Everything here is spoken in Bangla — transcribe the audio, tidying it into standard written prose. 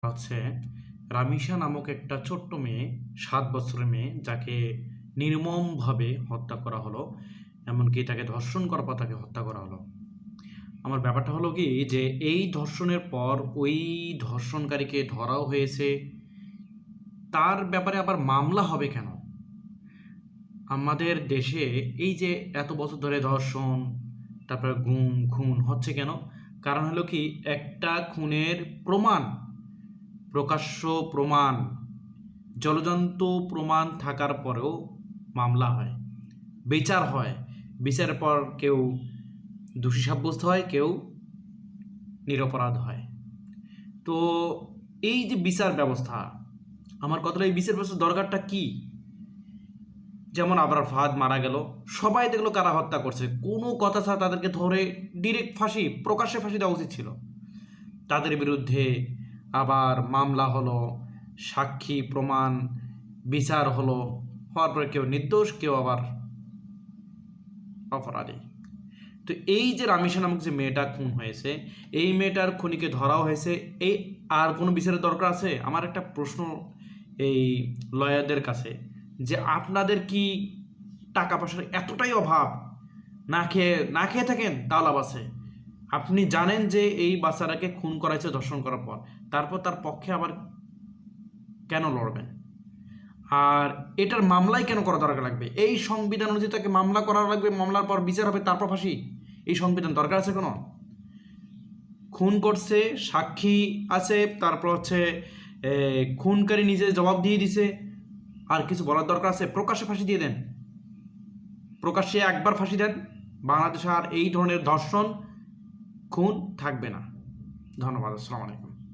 হচ্ছে রামিসা নামক একটা ছোট্ট মেয়ে, ৭ বছরের মেয়ে, যাকে নির্মমভাবে হত্যা করা হলো। এমনকি তাকে ধর্ষণ করার পর তাকে হত্যা করা হলো। আমার ব্যাপারটা হলো কি যে এই ধর্ষণের পর ওই ধর্ষণকারীকে ধরাও হয়েছে, তার ব্যাপারে আবার মামলা হবে কেন? আমাদের দেশে এই যে এত বছর ধরে ধর্ষণ, তারপরে গুম খুন হচ্ছে কেন? কারণ হলো কি, একটা খুনের প্রমাণ, প্রকাশ্য প্রমাণ, জলজন্ত প্রমাণ থাকার পরেও মামলা হয়, বিচার হয়। বিচারের পর কেউ দোষী সাব্যস্ত হয়, কেউ নিরপরাধ হয়। তো এই যে বিচার ব্যবস্থা, আমার কথাটা, এই বিচার ব্যবস্থার দরকারটা কি? যেমন আবরার ফাহাদ মারা গেল, সবাই দেখলো কারা হত্যা করছে, কোনো কথা ছাড়া তাদেরকে ধরে ডিরেক্ট ফাঁসি, প্রকাশ্যে ফাঁসি দেওয়া উচিত ছিল। তাদের বিরুদ্ধে আবার মামলা হলো, সাক্ষী প্রমাণ, বিচার হলো, হওয়ার পরে কেউ নির্দোষ, কেউ আবার অপরাধী। তো এই যে রামিসা নামক যে মেয়েটা খুন হয়েছে, এই মেয়েটার খুনিকে ধরাও হয়েছে, এই আর কোনো বিচারের দরকার আছে? আমার একটা প্রশ্ন এই লয়ারদের কাছে, যে আপনাদের কি টাকা পয়সার এতটাই অভাব? না খেয়ে থাকেন তাও লাভ আছে। আপনি জানেন যে এই বাচ্চাটাকে খুন করাইছে ধর্ষণ করার পর, তারপর তার পক্ষে আবার কেন লড়বেন? আর এটার মামলাই কেন করা দরকার লাগবে? এই সংবিধান অনুযায়ী তাকে মামলা করা লাগবে, মামলার পর বিচার হবে, তারপর ফাঁসি। এই সংবিধান দরকার আছে কোনো? খুন করছে, সাক্ষী আছে, তারপর হচ্ছে খুনকারী নিজে জবাব দিয়ে দিছে, আর কিছু বলার দরকার আছে? প্রকাশ্যে ফাঁসি দিয়ে দেন, প্রকাশ্যে একবার ফাঁসি দেন, বাংলাদেশে আর এই ধরনের ধর্ষণ খুন থাকবে না। ধন্যবাদ। আসসালামু আলাইকুম।